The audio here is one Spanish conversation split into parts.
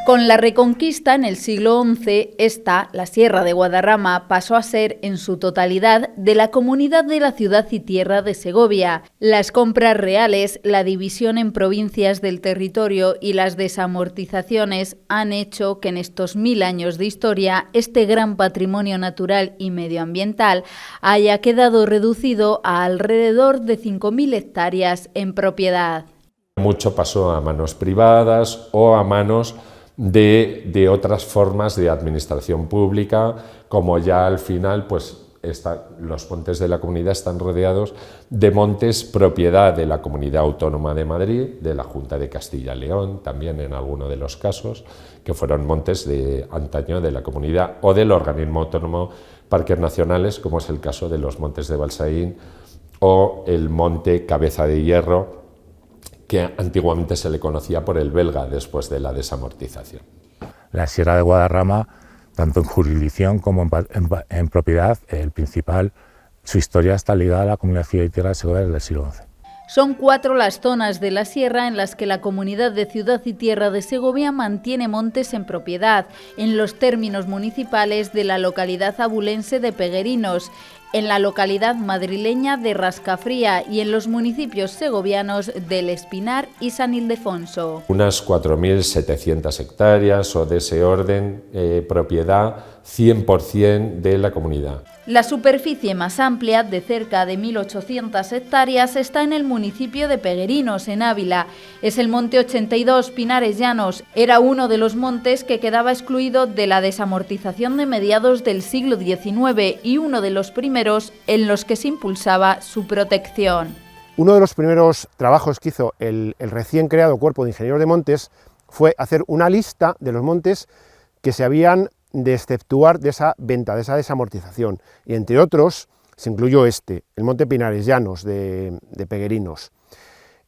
Con la Reconquista en el siglo XI, la Sierra de Guadarrama, pasó a ser en su totalidad de la Comunidad de la Ciudad y Tierra de Segovia. Las compras reales, la división en provincias del territorio y las desamortizaciones han hecho que en estos 1000 años de historia este gran patrimonio natural y medioambiental haya quedado reducido a alrededor de 5000 hectáreas en propiedad. Mucho pasó a manos privadas o a manos de otras formas de administración pública, como ya al final los montes de la comunidad están rodeados de montes propiedad de la Comunidad Autónoma de Madrid, de la Junta de Castilla y León, también en alguno de los casos, que fueron montes de antaño de la comunidad o del organismo autónomo Parques Nacionales, como es el caso de los montes de Balsaín o el monte Cabeza de Hierro, que antiguamente se le conocía por el Belga después de la desamortización. La Sierra de Guadarrama, tanto en jurisdicción como en propiedad, su historia está ligada a la Comunidad de Ciudad y Tierra de Segovia desde el siglo XI. Son 4 las zonas de la sierra en las que la Comunidad de Ciudad y Tierra de Segovia mantiene montes en propiedad, en los términos municipales de la localidad abulense de Peguerinos, en la localidad madrileña de Rascafría y en los municipios segovianos del Espinar y San Ildefonso. Unas 4.700 hectáreas o de ese orden, propiedad 100% de la comunidad. La superficie más amplia, de cerca de 1.800 hectáreas, está en el municipio de Peguerinos, en Ávila. Es el monte 82 Pinares Llanos. Era uno de los montes que quedaba excluido de la desamortización de mediados del siglo XIX y uno de los primeros en los que se impulsaba su protección. Uno de los primeros trabajos que hizo el recién creado Cuerpo de Ingenieros de Montes fue hacer una lista de los montes que se habían de exceptuar de esa venta, de esa desamortización, y entre otros se incluyó el monte Pinares Llanos de Peguerinos.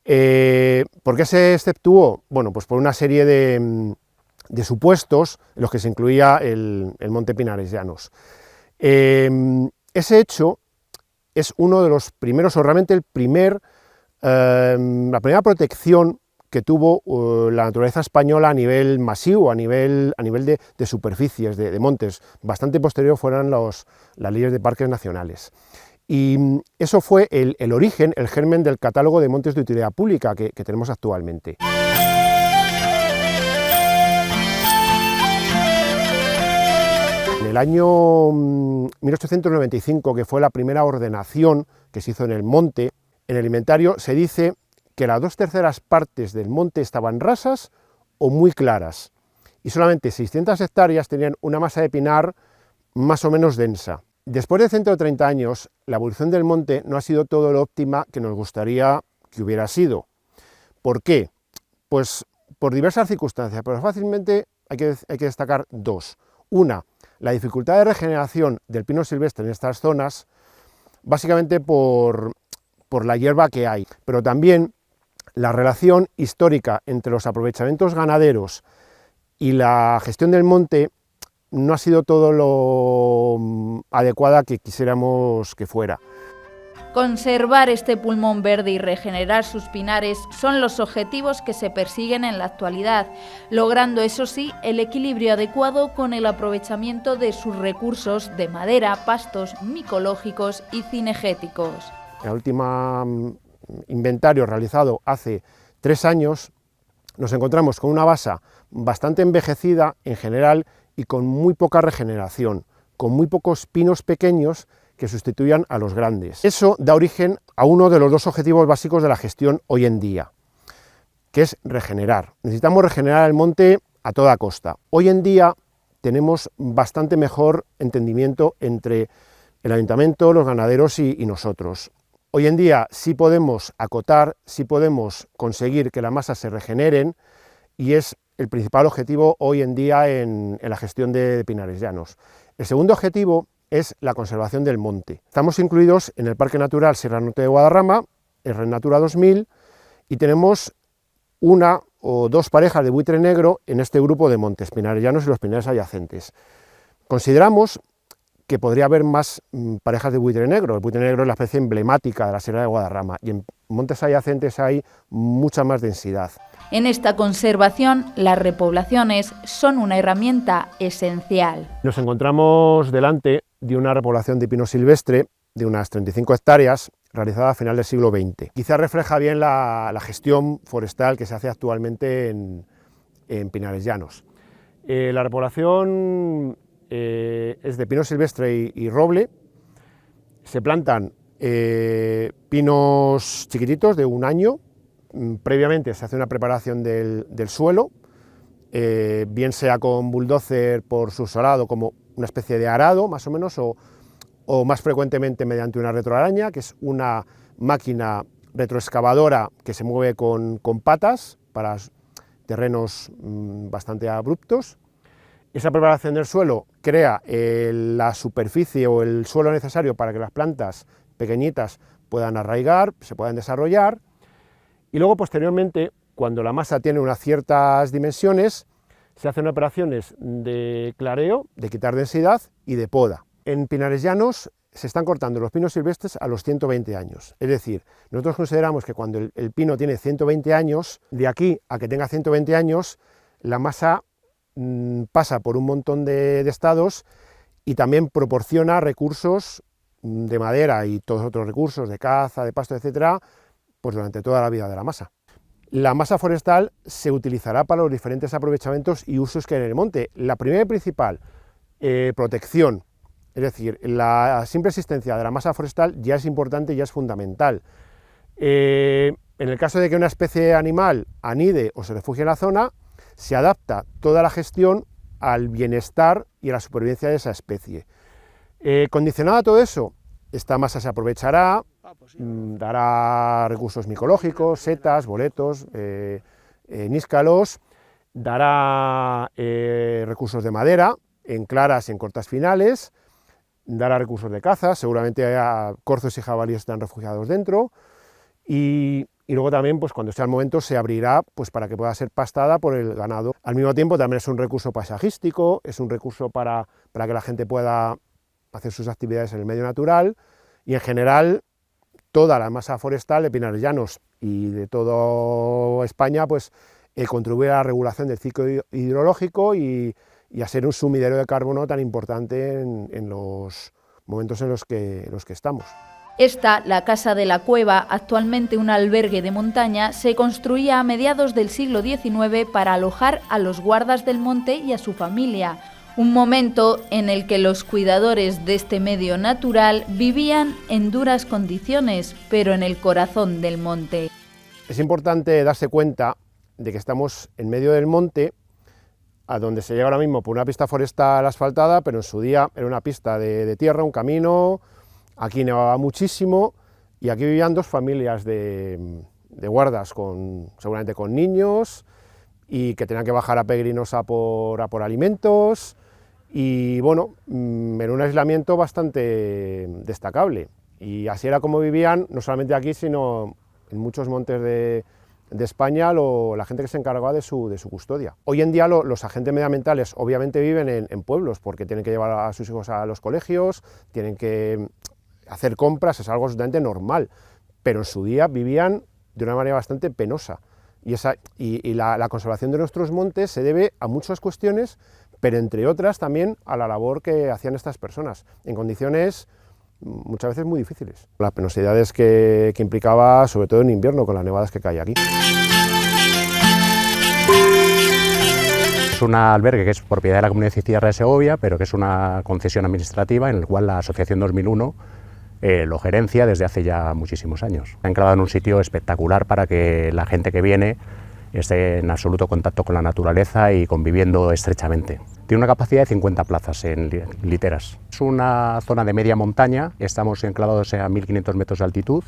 ¿Por qué se exceptuó? Bueno, pues por una serie de supuestos en los que se incluía el monte Pinares Llanos. Ese hecho es uno de los primeros, o realmente la primera protección que tuvo la naturaleza española a nivel masivo, a nivel de superficies, de montes. Bastante posterior fueron las leyes de parques nacionales. Y eso fue el origen, el germen del catálogo de montes de utilidad pública que tenemos actualmente. En el año 1895, que fue la primera ordenación que se hizo en el monte, en el inventario se dice que las 2/3 partes del monte estaban rasas o muy claras, y solamente 600 hectáreas tenían una masa de pinar más o menos densa. Después de 130 años, la evolución del monte no ha sido todo lo óptima que nos gustaría que hubiera sido. ¿Por qué? Pues por diversas circunstancias, pero fácilmente hay que destacar dos. Una, la dificultad de regeneración del pino silvestre en estas zonas, básicamente por la hierba que hay, pero también la relación histórica entre los aprovechamientos ganaderos y la gestión del monte no ha sido todo lo adecuada que quisiéramos que fuera. Conservar este pulmón verde y regenerar sus pinares son los objetivos que se persiguen en la actualidad, logrando, eso sí, el equilibrio adecuado con el aprovechamiento de sus recursos de madera, pastos micológicos y cinegéticos. El último inventario realizado hace 3 años nos encontramos con una base bastante envejecida en general y con muy poca regeneración, con muy pocos pinos pequeños que sustituyan a los grandes. Eso da origen a uno de los 2 objetivos básicos de la gestión hoy en día, que es regenerar. Necesitamos regenerar el monte a toda costa. Hoy en día tenemos bastante mejor entendimiento entre el ayuntamiento, los ganaderos y nosotros. Hoy en día sí podemos acotar, sí podemos conseguir que las masas se regeneren, y es el principal objetivo hoy en día en la gestión de Pinares Llanos. El segundo objetivo es la conservación del monte. Estamos incluidos en el Parque Natural Sierra Norte de Guadarrama, el Red Natura 2000, y tenemos 1 o 2 parejas de buitre negro en este grupo de montes, Pinares Llanos y los pinares adyacentes. Consideramos que podría haber más parejas de buitre negro. El buitre negro es la especie emblemática de la Sierra de Guadarrama, y montes adyacentes hay mucha más densidad. En esta conservación, las repoblaciones son una herramienta esencial. Nos encontramos delante de una repoblación de pino silvestre de unas 35 hectáreas, realizada a final del siglo XX. Quizá refleja bien la gestión forestal que se hace actualmente en Pinares Llanos. La repoblación es de pino silvestre y roble. Se plantan pinos chiquititos de 1 año. Previamente se hace una preparación del suelo, bien sea con bulldozer por subsolado, como una especie de arado más o menos, o más frecuentemente mediante una retroaraña, que es una máquina retroexcavadora que se mueve con patas para terrenos bastante abruptos. Esa preparación del suelo crea la superficie o el suelo necesario para que las plantas pequeñitas puedan arraigar, se puedan desarrollar. Y luego, posteriormente, cuando la masa tiene unas ciertas dimensiones, se hacen operaciones de clareo, de quitar densidad y de poda. En Pinares Llanos se están cortando los pinos silvestres a los 120 años. Es decir, nosotros consideramos que cuando el pino tiene 120 años, de aquí a que tenga 120 años, la masa pasa por un montón de estados y también proporciona recursos de madera y todos otros recursos de caza, de pasto, etcétera, pues durante toda la vida de la masa. La masa forestal se utilizará para los diferentes aprovechamientos y usos que hay en el monte. La primera y principal, protección, es decir, la simple existencia de la masa forestal ya es importante, ya es fundamental. En el caso de que una especie animal anide o se refugie en la zona, se adapta toda la gestión al bienestar y a la supervivencia de esa especie. Condicionado a todo eso, esta masa se aprovechará, dará recursos micológicos, setas, boletos, níscalos, dará recursos de madera en claras y en cortas finales, dará recursos de caza, seguramente corzos y jabalíes están refugiados dentro, y luego también, pues cuando sea el momento, se abrirá pues, para que pueda ser pastada por el ganado. Al mismo tiempo también es un recurso paisajístico, es un recurso para que la gente pueda hacer sus actividades en el medio natural, y en general toda la masa forestal de Pinares Llanos y de toda España pues, contribuye a la regulación del ciclo hidrológico y a ser un sumidero de carbono tan importante en los momentos en los que estamos. Esta, la Casa de la Cueva, actualmente un albergue de montaña, se construía a mediados del siglo XIX para alojar a los guardas del monte y a su familia. Un momento en el que los cuidadores de este medio natural vivían en duras condiciones, pero en el corazón del monte. Es importante darse cuenta de que estamos en medio del monte, a donde se llega ahora mismo por una pista forestal asfaltada, pero en su día era una pista de tierra, un camino. Aquí nevaba muchísimo y aquí vivían 2 familias de guardas, seguramente con niños, y que tenían que bajar a peregrinos a por alimentos, y bueno, en un aislamiento bastante destacable. Y así era como vivían, no solamente aquí, sino en muchos montes de España, la gente que se encargaba de su custodia. Hoy en día los agentes medioambientales obviamente viven en pueblos, porque tienen que llevar a sus hijos a los colegios, tienen que hacer compras, es algo absolutamente normal, pero en su día vivían de una manera bastante penosa. Y la conservación de nuestros montes se debe a muchas cuestiones, pero entre otras también a la labor que hacían estas personas, en condiciones muchas veces muy difíciles. Las penosidades que implicaba, sobre todo en invierno, con las nevadas que cae aquí. Es un albergue que es propiedad de la Comunidad de Tierra de Segovia, pero que es una concesión administrativa en el cual la Asociación 2001 lo gerencia desde hace ya muchísimos años. Ha enclavado en un sitio espectacular para que la gente que viene esté en absoluto contacto con la naturaleza y conviviendo estrechamente. Tiene una capacidad de 50 plazas en literas. Es una zona de media montaña, estamos enclavados a 1500 metros de altitud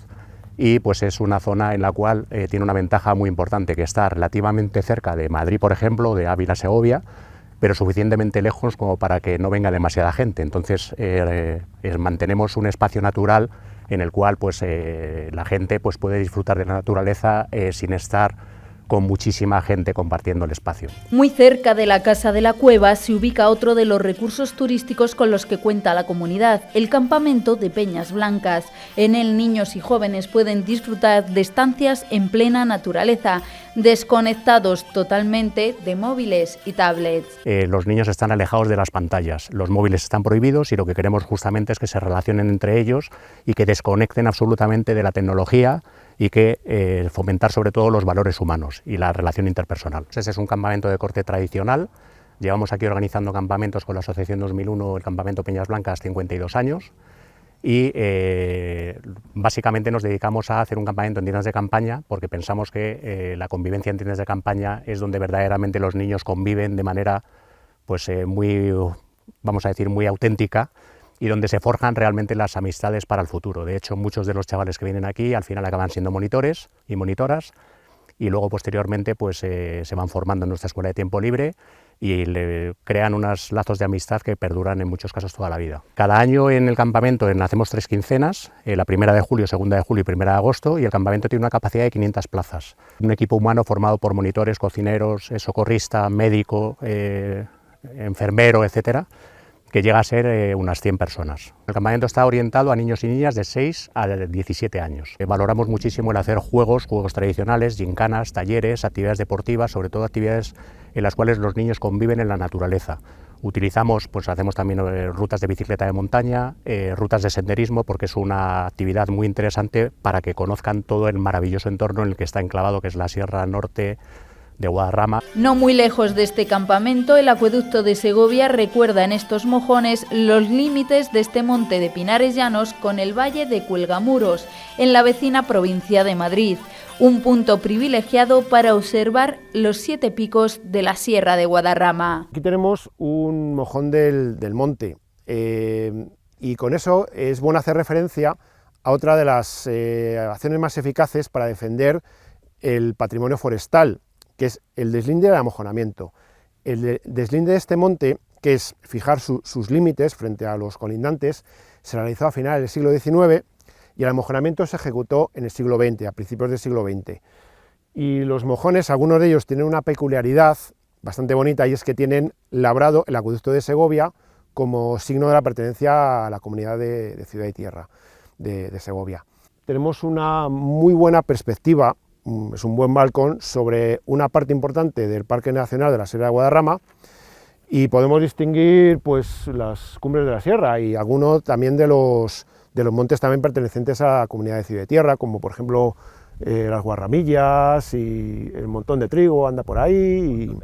y pues es una zona en la cual tiene una ventaja muy importante, que está relativamente cerca de Madrid, por ejemplo, de Ávila, Segovia, pero suficientemente lejos como para que no venga demasiada gente. Entonces mantenemos un espacio natural en el cual pues, la gente pues, puede disfrutar de la naturaleza sin estar con muchísima gente compartiendo el espacio. Muy cerca de la Casa de la Cueva se ubica otro de los recursos turísticos con los que cuenta la comunidad, el campamento de Peñas Blancas. En él niños y jóvenes pueden disfrutar de estancias en plena naturaleza, desconectados totalmente de móviles y tablets. Los niños están alejados de las pantallas, los móviles están prohibidos y lo que queremos justamente es que se relacionen entre ellos y que desconecten absolutamente de la tecnología y que fomentar sobre todo los valores humanos y la relación interpersonal. Ese es un campamento de corte tradicional. Llevamos aquí organizando campamentos con la Asociación 2001, el campamento Peñas Blancas, 52 años y básicamente nos dedicamos a hacer un campamento en tiendas de campaña porque pensamos que la convivencia en tiendas de campaña es donde verdaderamente los niños conviven de manera pues, muy, vamos a decir, muy auténtica y donde se forjan realmente las amistades para el futuro. De hecho, muchos de los chavales que vienen aquí al final acaban siendo monitores y monitoras y luego posteriormente pues, se van formando en nuestra escuela de tiempo libre y le crean unos lazos de amistad que perduran en muchos casos toda la vida. Cada año en el campamento hacemos 3 quincenas, la 1 de julio, 2 de julio y 1 de agosto, y el campamento tiene una capacidad de 500 plazas. Un equipo humano formado por monitores, cocineros, socorrista, médico, enfermero, etcétera, que llega a ser unas 100 personas. El campamento está orientado a niños y niñas de 6 a 17 años. Valoramos muchísimo el hacer juegos tradicionales, gincanas, talleres, actividades deportivas, sobre todo actividades en las cuales los niños conviven en la naturaleza. Utilizamos, pues hacemos también rutas de bicicleta de montaña, rutas de senderismo, porque es una actividad muy interesante para que conozcan todo el maravilloso entorno en el que está enclavado, que es la Sierra Norte de Guadarrama. No muy lejos de este campamento, el acueducto de Segovia recuerda en estos mojones los límites de este monte de pinares llanos con el valle de Cuelgamuros, en la vecina provincia de Madrid, un punto privilegiado para observar los 7 picos de la Sierra de Guadarrama. Aquí tenemos un mojón del monte y con eso es bueno hacer referencia a otra de las acciones más eficaces para defender el patrimonio forestal, que es el deslinde del amojonamiento. El deslinde de este monte, que es fijar sus límites frente a los colindantes, se realizó a finales del siglo XIX y el amojonamiento se ejecutó en el siglo XX, a principios del siglo XX. Y los mojones, algunos de ellos tienen una peculiaridad bastante bonita y es que tienen labrado el acueducto de Segovia como signo de la pertenencia a la comunidad de Ciudad y Tierra de Segovia. Tenemos una muy buena perspectiva, es un buen balcón sobre una parte importante del Parque Nacional de la Sierra de Guadarrama y podemos distinguir pues, las cumbres de la sierra y algunos también de los montes también pertenecientes a la comunidad de Ciudad y Tierra, como por ejemplo las Guarramillas y el Montón de Trigo anda por ahí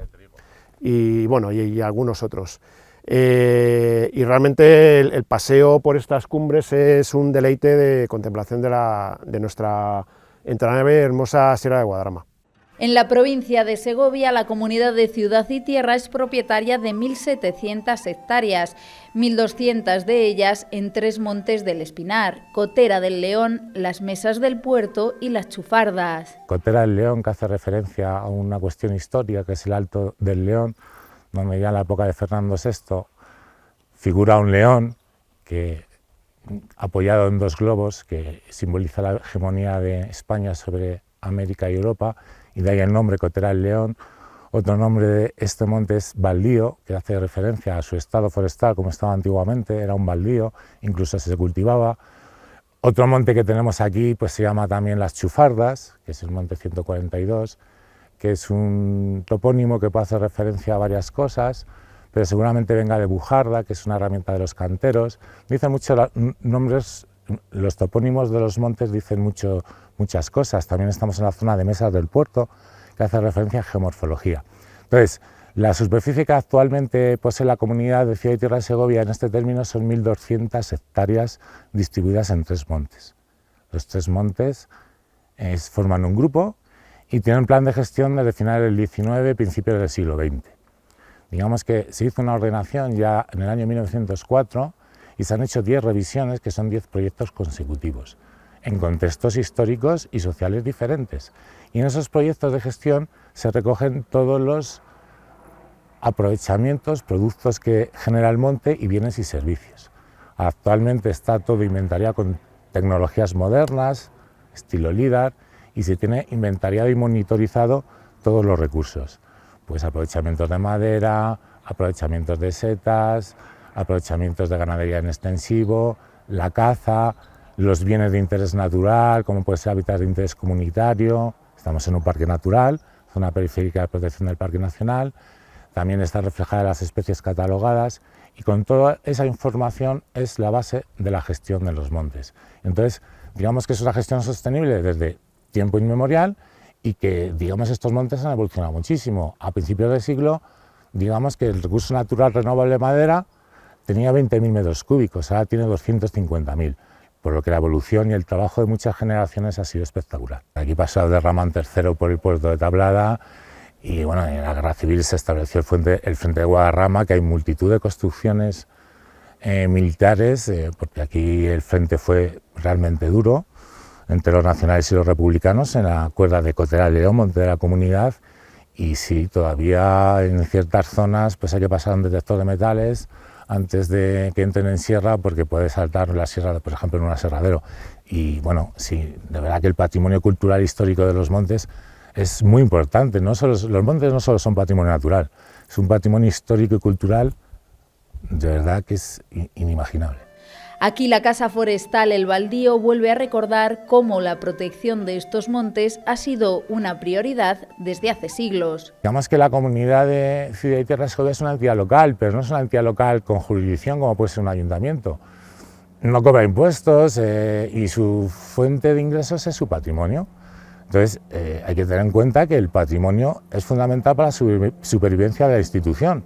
y bueno, y algunos otros. Y realmente el paseo por estas cumbres es un deleite de contemplación de nuestra entrañable y hermosa Sierra de Guadarrama. En la provincia de Segovia, la comunidad de Ciudad y Tierra es propietaria de 1.700 hectáreas, 1.200 de ellas en 3 montes del Espinar, Cotera del León, las Mesas del Puerto y las Chufardas. Cotera del León, que hace referencia a una cuestión histórica, que es el Alto del León, donde ya en la época de Fernando VI figura un león que, apoyado en 2 globos, que simboliza la hegemonía de España sobre América y Europa, y de ahí el nombre Cotera del León. Otro nombre de este monte es baldío, que hace referencia a su estado forestal como estaba antiguamente, era un baldío, incluso se cultivaba. Otro monte que tenemos aquí pues se llama también las Chufardas, que es el monte 142, que es un topónimo que puede hacer referencia a varias cosas, pero seguramente venga de bujarda, que es una herramienta de los canteros. Dicen mucho nombres, los topónimos de los montes dicen muchas cosas. También estamos en la zona de Mesas del Puerto, que hace referencia a geomorfología. Entonces, la superficie que actualmente posee la comunidad de Ciudad y Tierra de Segovia en este término son 1.200 hectáreas distribuidas en 3 montes. Los 3 montes forman un grupo y tienen un plan de gestión desde finales del XIX, principios del siglo XX. Digamos que se hizo una ordenación ya en el año 1904 y se han hecho 10 revisiones, que son 10 proyectos consecutivos, en contextos históricos y sociales diferentes. Y en esos proyectos de gestión se recogen todos los aprovechamientos, productos que genera el monte y bienes y servicios. Actualmente está todo inventariado con tecnologías modernas, estilo LIDAR, y se tiene inventariado y monitorizado todos los recursos, pues aprovechamientos de madera, aprovechamientos de setas, aprovechamientos de ganadería en extensivo, la caza, los bienes de interés natural, como puede ser hábitats de interés comunitario. Estamos en un parque natural, zona periférica de protección del Parque Nacional, también está reflejada las especies catalogadas, y con toda esa información es la base de la gestión de los montes. Entonces, digamos que es una gestión sostenible desde tiempo inmemorial y que, digamos, estos montes han evolucionado muchísimo. A principios del siglo, digamos que el recurso natural renovable de madera tenía 20.000 metros cúbicos, ahora tiene 250.000, por lo que la evolución y el trabajo de muchas generaciones ha sido espectacular. Aquí pasó el derramán tercero por el puerto de Tablada, y bueno, en la Guerra Civil se estableció el frente de Guadarrama, que hay multitud de construcciones militares, porque aquí el frente fue realmente duro entre los nacionales y los republicanos en la cuerda de Cotera de León, Monte de la Comunidad, y sí, todavía en ciertas zonas pues hay que pasar un detector de metales antes de que entren en sierra, porque puede saltar la sierra, por ejemplo, en un aserradero. Y bueno, sí, de verdad que el patrimonio cultural histórico de los montes es muy importante. Los montes no solo son patrimonio natural, es un patrimonio histórico y cultural de verdad que es inimaginable. Aquí la Casa Forestal El Baldío vuelve a recordar cómo la protección de estos montes ha sido una prioridad desde hace siglos. Digamos que la comunidad de Ciudad y Tierra de Segovia es una entidad local, pero no es una entidad local con jurisdicción como puede ser un ayuntamiento. No cobra impuestos y su fuente de ingresos es su patrimonio. Entonces hay que tener en cuenta que el patrimonio es fundamental para la supervivencia de la institución,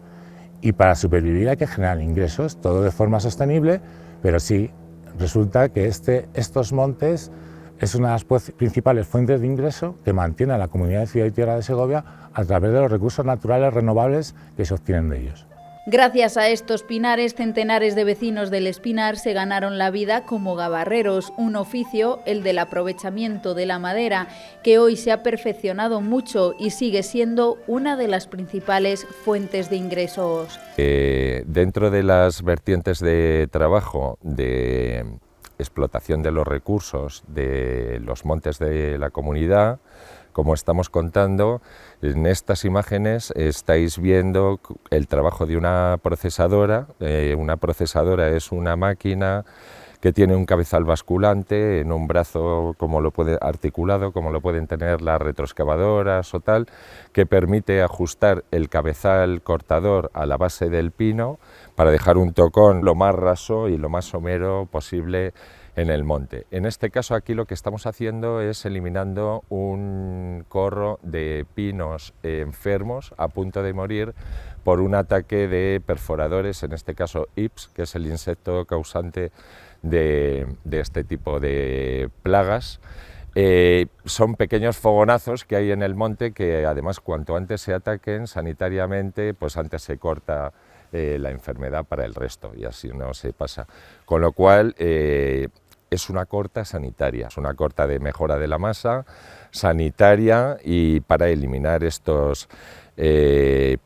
y para supervivir hay que generar ingresos, todo de forma sostenible, pero sí resulta que estos montes es una de las principales fuentes de ingreso que mantiene a la comunidad de Ciudad y Tierra de Segovia a través de los recursos naturales renovables que se obtienen de ellos. Gracias a estos pinares, centenares de vecinos del Espinar se ganaron la vida como gabarreros, un oficio, el del aprovechamiento de la madera, que hoy se ha perfeccionado mucho y sigue siendo una de las principales fuentes de ingresos. Dentro de las vertientes de trabajo, de explotación de los recursos de los montes de la comunidad, como estamos contando, en estas imágenes estáis viendo el trabajo de una procesadora. Una procesadora es una máquina que tiene un cabezal basculante en un brazo articulado, como lo pueden tener las retroexcavadoras o tal, que permite ajustar el cabezal cortador a la base del pino para dejar un tocón lo más raso y lo más somero posible en el monte. En este caso aquí lo que estamos haciendo es eliminando un corro de pinos enfermos a punto de morir por un ataque de perforadores, en este caso hips, que es el insecto causante de este tipo de plagas. Son pequeños fogonazos que hay en el monte que además cuanto antes se ataquen sanitariamente, pues antes se corta la enfermedad para el resto y así no se pasa. Con lo cual es una corta sanitaria, es una corta de mejora de la masa sanitaria y para eliminar estos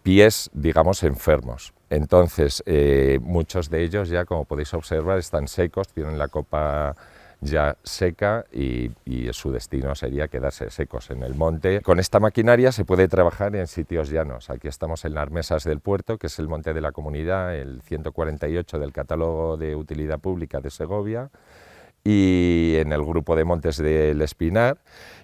pies, digamos, enfermos. Entonces, muchos de ellos ya, como podéis observar, están secos, tienen la copa ya seca y su destino sería quedarse secos en el monte. Con esta maquinaria se puede trabajar en sitios llanos. Aquí estamos en las Mesas del Puerto, que es el monte de la comunidad, el 148 del Catálogo de Utilidad Pública de Segovia, y en el grupo de montes del Espinar,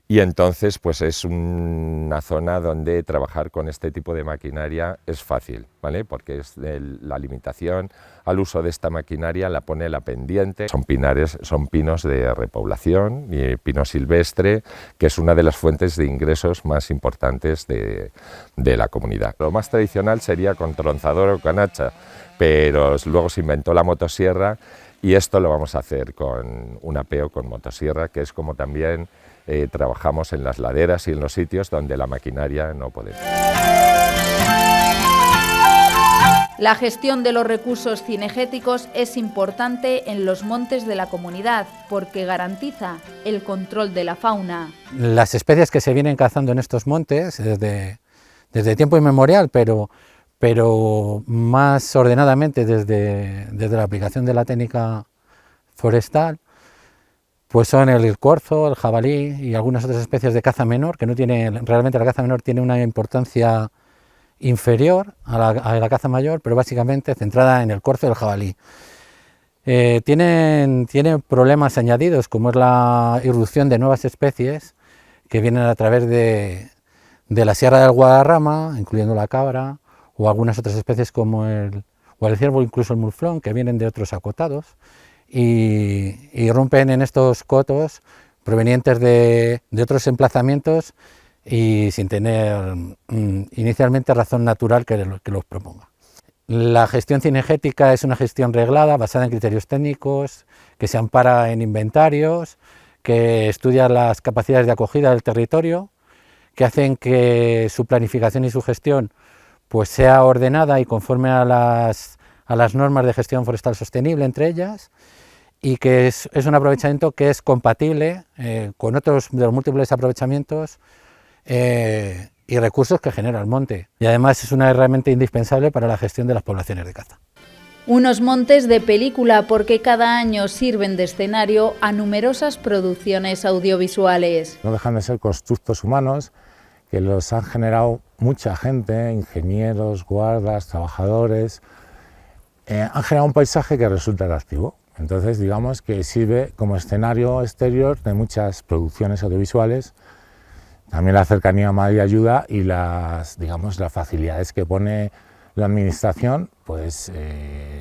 y entonces pues es una zona donde trabajar con este tipo de maquinaria es fácil, ¿vale? Porque es la limitación al uso de esta maquinaria la pone la pendiente. Son pinos de repoblación y pino silvestre, que es una de las fuentes de ingresos más importantes de la comunidad. Lo más tradicional sería con tronzador o con hacha, pero luego se inventó la motosierra. Y esto lo vamos a hacer con un apeo con motosierra, que es como también trabajamos en las laderas y en los sitios donde la maquinaria no puede. La gestión de los recursos cinegéticos es importante en los montes de la comunidad porque garantiza el control de la fauna. Las especies que se vienen cazando en estos montes desde tiempo inmemorial, pero más ordenadamente desde la aplicación de la técnica forestal, pues son el corzo, el jabalí y algunas otras especies de caza menor, que no tiene, realmente la caza menor tiene una importancia inferior a la caza mayor, pero básicamente centrada en el corzo y el jabalí. Tienen problemas añadidos, como es la irrupción de nuevas especies que vienen a través de la Sierra del Guadarrama, incluyendo la cabra, o algunas otras especies como el ciervo, incluso el muflón, que vienen de otros acotados, y irrumpen en estos cotos provenientes de otros emplazamientos y sin tener inicialmente razón natural que los proponga. La gestión cinegética es una gestión reglada, basada en criterios técnicos, que se ampara en inventarios, que estudia las capacidades de acogida del territorio, que hacen que su planificación y su gestión pues sea ordenada y conforme a las normas de gestión forestal sostenible entre ellas, y que es un aprovechamiento que es compatible con otros de los múltiples aprovechamientos y recursos que genera el monte. Y además es una herramienta indispensable para la gestión de las poblaciones de caza. Unos montes de película porque cada año sirven de escenario a numerosas producciones audiovisuales. No dejan de ser constructos humanos que los han generado mucha gente, ingenieros, guardas, trabajadores. Han generado un paisaje que resulta atractivo. Entonces, digamos que sirve como escenario exterior de muchas producciones audiovisuales. También la cercanía a Madrid ayuda y las facilidades que pone la administración, pues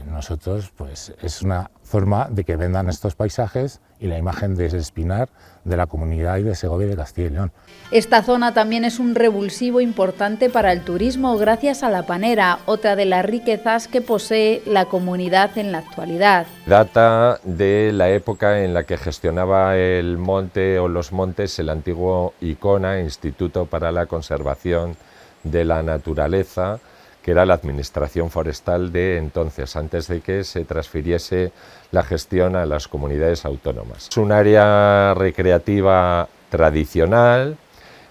nosotros, pues es una forma de que vendan estos paisajes y la imagen de Espinar, de la comunidad y de Segovia y de Castilla y León. Esta zona también es un revulsivo importante para el turismo gracias a la panera, otra de las riquezas que posee la comunidad en la actualidad. Data de la época en la que gestionaba el monte o los montes el antiguo ICONA, Instituto para la Conservación de la Naturaleza, que era la administración forestal de entonces, antes de que se transfiriese la gestión a las comunidades autónomas. Es un área recreativa tradicional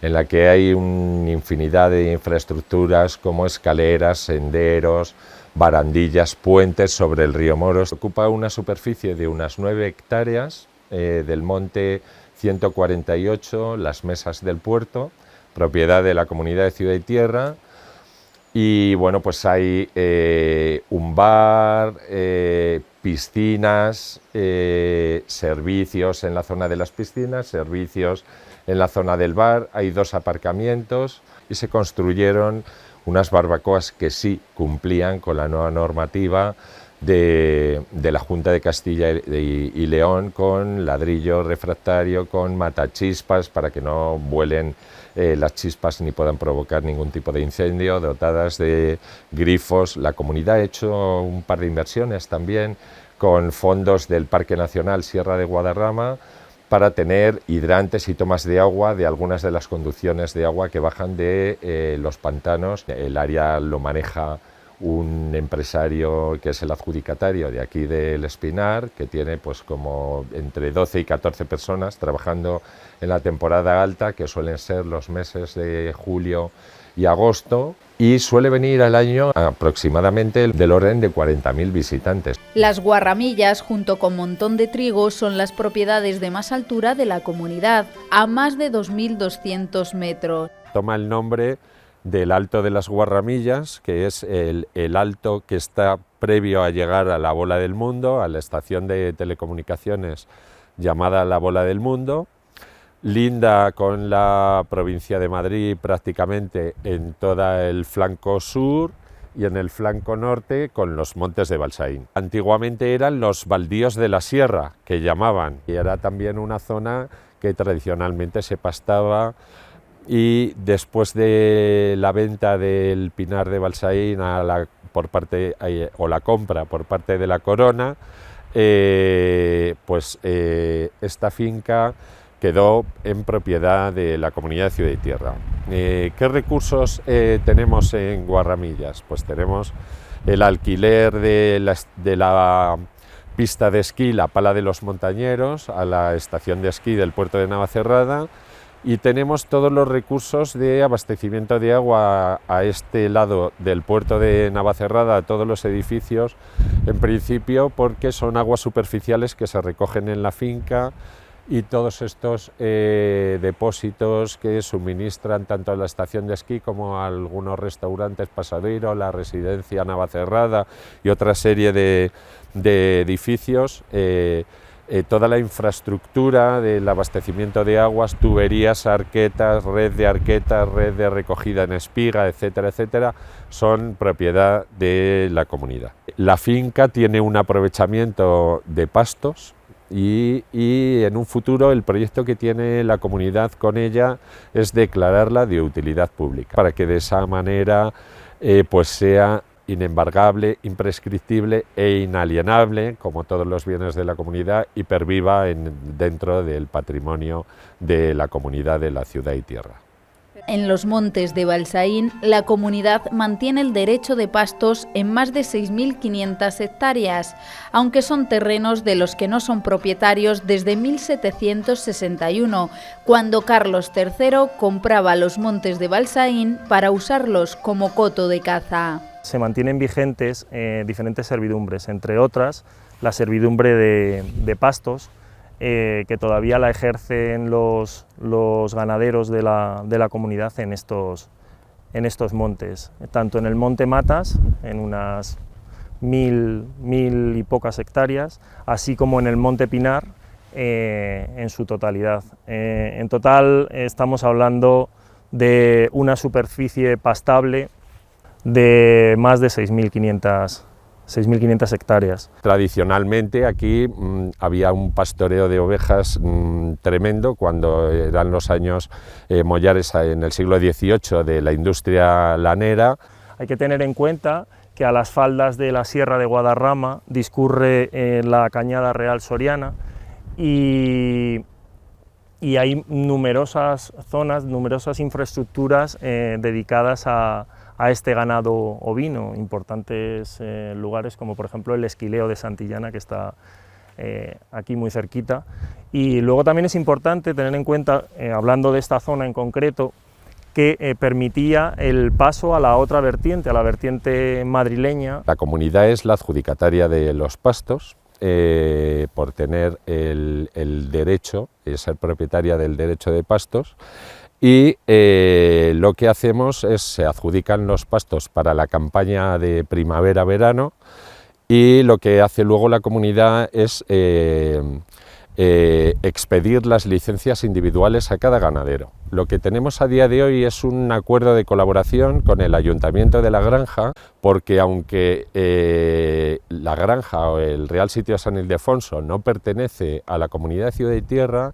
en la que hay una infinidad de infraestructuras como escaleras, senderos, barandillas, puentes sobre el río Moros. Ocupa una superficie de unas 9 hectáreas del monte 148, las Mesas del Puerto, propiedad de la Comunidad de Ciudad y Tierra. Y bueno, pues hay un bar, piscinas, servicios en la zona de las piscinas, servicios en la zona del bar, hay 2 aparcamientos y se construyeron unas barbacoas que sí cumplían con la nueva normativa de la Junta de Castilla y León, con ladrillo refractario, con matachispas para que no vuelen las chispas ni puedan provocar ningún tipo de incendio, dotadas de grifos. La comunidad ha hecho un par de inversiones también con fondos del Parque Nacional Sierra de Guadarrama para tener hidrantes y tomas de agua de algunas de las conducciones de agua que bajan de los pantanos. El área lo maneja un empresario que es el adjudicatario de aquí del Espinar, que tiene pues como entre 12 y 14 personas trabajando en la temporada alta, que suelen ser los meses de julio y agosto, y suele venir al año aproximadamente del orden de 40.000 visitantes. Las Guarramillas, junto con Montón de Trigo, son las propiedades de más altura de la comunidad, a más de 2.200 metros. Toma el nombre del Alto de las Guarramillas, que es el alto que está previo a llegar a la Bola del Mundo, a la estación de telecomunicaciones llamada la Bola del Mundo. Linda con la provincia de Madrid prácticamente en todo el flanco sur y en el flanco norte con los montes de Balsaín. Antiguamente eran los baldíos de la sierra, que llamaban, y era también una zona que tradicionalmente se pastaba, y después de la venta del Pinar de Balsaín la compra por parte de la Corona, esta finca quedó en propiedad de la Comunidad de Ciudad y Tierra. ¿Qué recursos tenemos en Guarramillas? Pues tenemos el alquiler de la pista de esquí La Pala de los Montañeros a la estación de esquí del puerto de Navacerrada, y tenemos todos los recursos de abastecimiento de agua a este lado del puerto de Navacerrada, a todos los edificios, en principio porque son aguas superficiales que se recogen en la finca y todos estos depósitos que suministran tanto a la estación de esquí como a algunos restaurantes Pasadero, la residencia Navacerrada y otra serie de edificios, toda la infraestructura del abastecimiento de aguas, tuberías, arquetas, red de recogida en espiga, etcétera, etcétera, son propiedad de la comunidad. La finca tiene un aprovechamiento de pastos y en un futuro el proyecto que tiene la comunidad con ella es declararla de utilidad pública, para que de esa manera pues sea inembargable, imprescriptible e inalienable, como todos los bienes de la comunidad, y perviva dentro del patrimonio de la comunidad de la ciudad y tierra. En los montes de Balsaín, la comunidad mantiene el derecho de pastos en más de 6.500 hectáreas, aunque son terrenos de los que no son propietarios desde 1761, cuando Carlos III compraba los montes de Balsaín para usarlos como coto de caza. Se mantienen vigentes diferentes servidumbres, entre otras la servidumbre de pastos, que todavía la ejercen los ganaderos de la comunidad en estos montes, tanto en el Monte Matas, en unas mil y pocas hectáreas, así como en el Monte Pinar, en su totalidad. En total estamos hablando de una superficie pastable de más de 6.500 hectáreas. Tradicionalmente aquí había un pastoreo de ovejas tremendo cuando eran los años mollares en el siglo XVIII de la industria lanera. Hay que tener en cuenta que a las faldas de la Sierra de Guadarrama discurre la Cañada Real Soriana y hay numerosas zonas, numerosas infraestructuras dedicadas a este ganado ovino, importantes lugares como por ejemplo el Esquileo de Santillana, que está aquí muy cerquita. Y luego también es importante tener en cuenta, hablando de esta zona en concreto, que permitía el paso a la otra vertiente, a la vertiente madrileña. La comunidad es la adjudicataria de los pastos, por tener el derecho, ser propietaria del derecho de pastos, y lo que hacemos es se adjudican los pastos para la campaña de primavera-verano, y lo que hace luego la comunidad es expedir las licencias individuales a cada ganadero. Lo que tenemos a día de hoy es un acuerdo de colaboración con el Ayuntamiento de La Granja, porque aunque La Granja o el Real Sitio de San Ildefonso no pertenece a la comunidad de Ciudad y Tierra,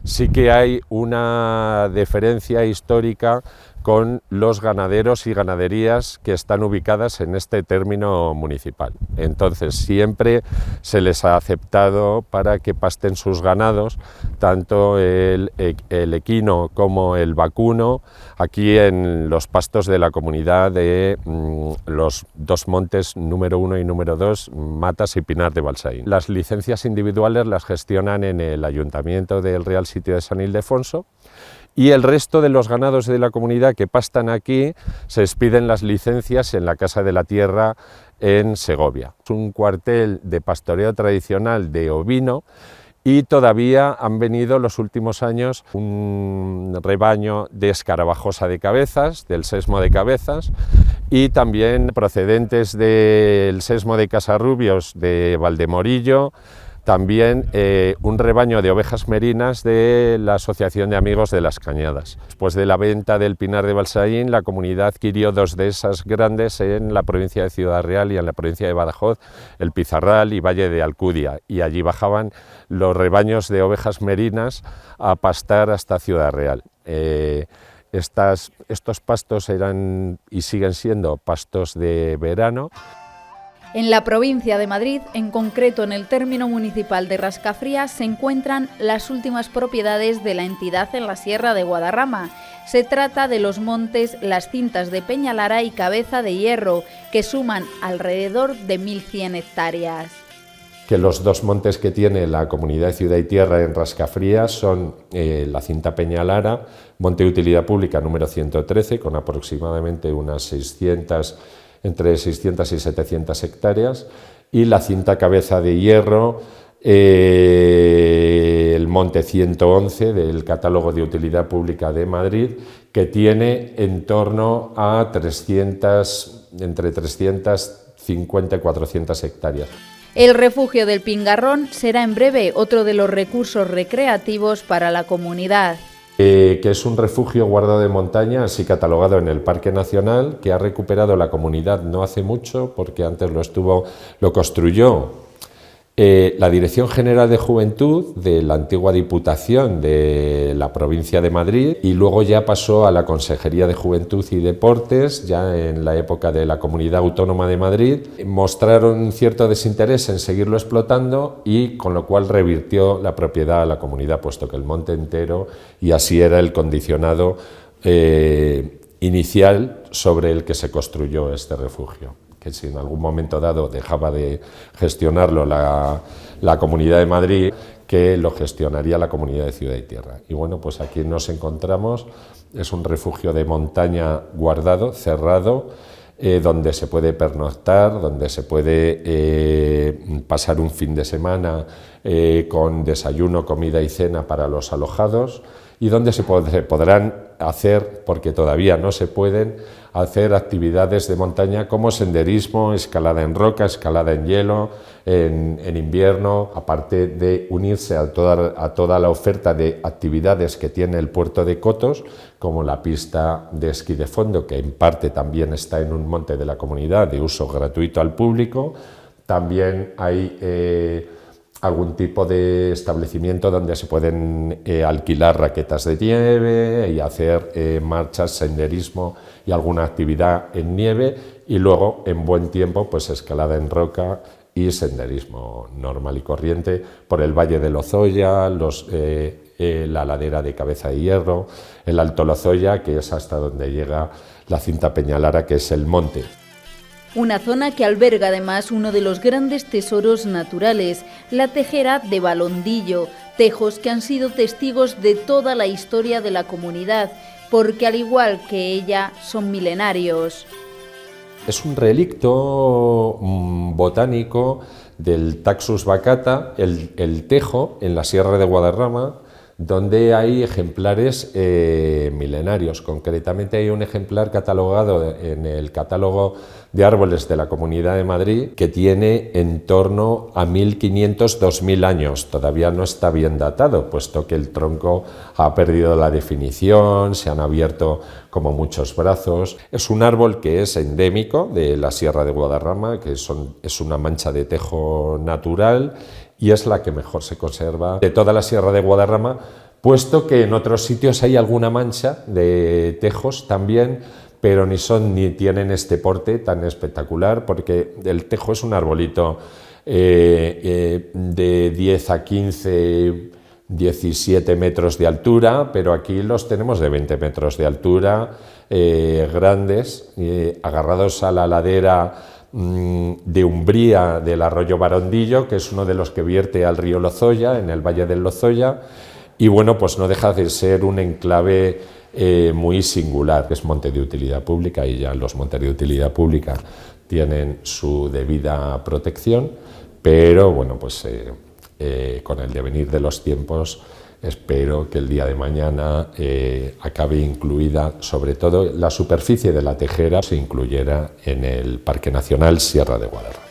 sí que hay una deferencia histórica con los ganaderos y ganaderías que están ubicadas en este término municipal. Entonces siempre se les ha aceptado para que pasten sus ganados, tanto el equino como el vacuno, aquí en los pastos de la comunidad de los dos montes número 1 y número 2, Matas y Pinar de Balsaín. Las licencias individuales las gestionan en el Ayuntamiento del Real Sitio de San Ildefonso, y el resto de los ganados de la comunidad que pastan aquí se expiden las licencias en la Casa de la Tierra en Segovia. Es un cuartel de pastoreo tradicional de ovino, y todavía han venido los últimos años un rebaño de escarabajosa de cabezas, del sesmo de cabezas, y también procedentes del sesmo de Casarrubios de Valdemorillo, también un rebaño de ovejas merinas de la Asociación de Amigos de las Cañadas. Después de la venta del Pinar de Balsaín, la comunidad adquirió dos de esas grandes en la provincia de Ciudad Real y en la provincia de Badajoz, el Pizarral y Valle de Alcudia, y allí bajaban los rebaños de ovejas merinas a pastar hasta Ciudad Real. Estos pastos eran y siguen siendo pastos de verano. En la provincia de Madrid, en concreto en el término municipal de Rascafría, se encuentran las últimas propiedades de la entidad en la Sierra de Guadarrama. Se trata de los montes Las Cintas de Peñalara y Cabeza de Hierro, que suman alrededor de 1.100 hectáreas. Que los dos montes que tiene la comunidad de Ciudad y Tierra en Rascafría son la Cinta Peñalara, monte de utilidad pública número 113, con aproximadamente unas entre 600 y 700 hectáreas, y la Cinta Cabeza de Hierro, el monte 111 del Catálogo de Utilidad Pública de Madrid, que tiene en torno a entre 350 y 400 hectáreas. El refugio del Pingarrón será en breve otro de los recursos recreativos para la comunidad. Que es un refugio guardado de montaña, así catalogado en el Parque Nacional, que ha recuperado la comunidad no hace mucho, porque antes lo construyó la Dirección General de Juventud de la antigua Diputación de la provincia de Madrid, y luego ya pasó a la Consejería de Juventud y Deportes, ya en la época de la Comunidad Autónoma de Madrid. Mostraron cierto desinterés en seguirlo explotando, y con lo cual revirtió la propiedad a la comunidad, puesto que el monte entero, y así era el condicionado inicial sobre el que se construyó este refugio, que si en algún momento dado dejaba de gestionarlo la Comunidad de Madrid, que lo gestionaría la Comunidad de Ciudad y Tierra. Y bueno, pues aquí nos encontramos, es un refugio de montaña guardado, cerrado, donde se puede pernoctar, donde se puede pasar un fin de semana con desayuno, comida y cena para los alojados, y donde se podrán hacer, porque todavía no se pueden, hacer actividades de montaña como senderismo, escalada en roca, escalada en hielo, en invierno, aparte de unirse a toda la oferta de actividades que tiene el puerto de Cotos, como la pista de esquí de fondo, que en parte también está en un monte de la comunidad de uso gratuito al público. También hay algún tipo de establecimiento donde se pueden alquilar raquetas de nieve y hacer marchas, senderismo y alguna actividad en nieve, y luego en buen tiempo pues escalada en roca y senderismo normal y corriente por el Valle de Lozoya, la ladera de Cabeza de Hierro, el Alto Lozoya, que es hasta donde llega la cinta Peñalara, que es el monte. Una zona que alberga además uno de los grandes tesoros naturales, la tejera de Balondillo, tejos que han sido testigos de toda la historia de la comunidad, porque al igual que ella son milenarios. Es un relicto botánico del Taxus baccata, el tejo, en la Sierra de Guadarrama, donde hay ejemplares milenarios. Concretamente hay un ejemplar catalogado en el catálogo de árboles de la Comunidad de Madrid que tiene en torno a 1500-2000 años. Todavía no está bien datado, puesto que el tronco ha perdido la definición, se han abierto como muchos brazos. Es un árbol que es endémico de la Sierra de Guadarrama, que es una mancha de tejo natural, y es la que mejor se conserva de toda la Sierra de Guadarrama, puesto que en otros sitios hay alguna mancha de tejos también, pero ni tienen este porte tan espectacular, porque el tejo es un arbolito de 10 a 15, 17 metros de altura, pero aquí los tenemos de 20 metros de altura, grandes, agarrados a la ladera de Umbría del arroyo Barondillo, que es uno de los que vierte al río Lozoya, en el Valle del Lozoya, y bueno, pues no deja de ser un enclave muy singular. Es monte de utilidad pública, y ya los montes de utilidad pública tienen su debida protección, pero bueno, pues con el devenir de los tiempos espero que el día de mañana acabe incluida, sobre todo la superficie de la tejera, se incluyera en el Parque Nacional Sierra de Guadarrama.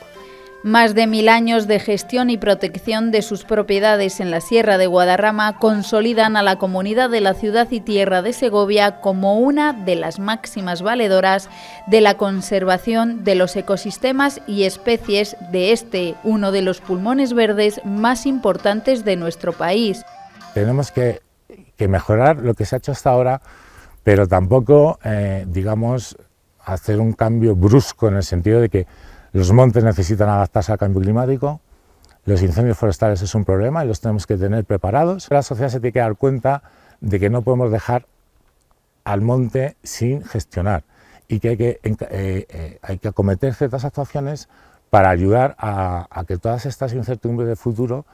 Más de 1000 años de gestión y protección de sus propiedades en la Sierra de Guadarrama consolidan a la comunidad de la Ciudad y Tierra de Segovia como una de las máximas valedoras de la conservación de los ecosistemas y especies de uno de los pulmones verdes más importantes de nuestro país. Tenemos que mejorar lo que se ha hecho hasta ahora, pero tampoco, digamos, hacer un cambio brusco, en el sentido de que los montes necesitan adaptarse al cambio climático, los incendios forestales es un problema y los tenemos que tener preparados. La sociedad se tiene que dar cuenta de que no podemos dejar al monte sin gestionar, y que hay que acometer ciertas actuaciones para ayudar a que todas estas incertidumbres de futuro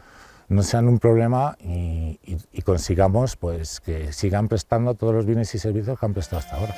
no sean un problema y consigamos pues que sigan prestando todos los bienes y servicios que han prestado hasta ahora.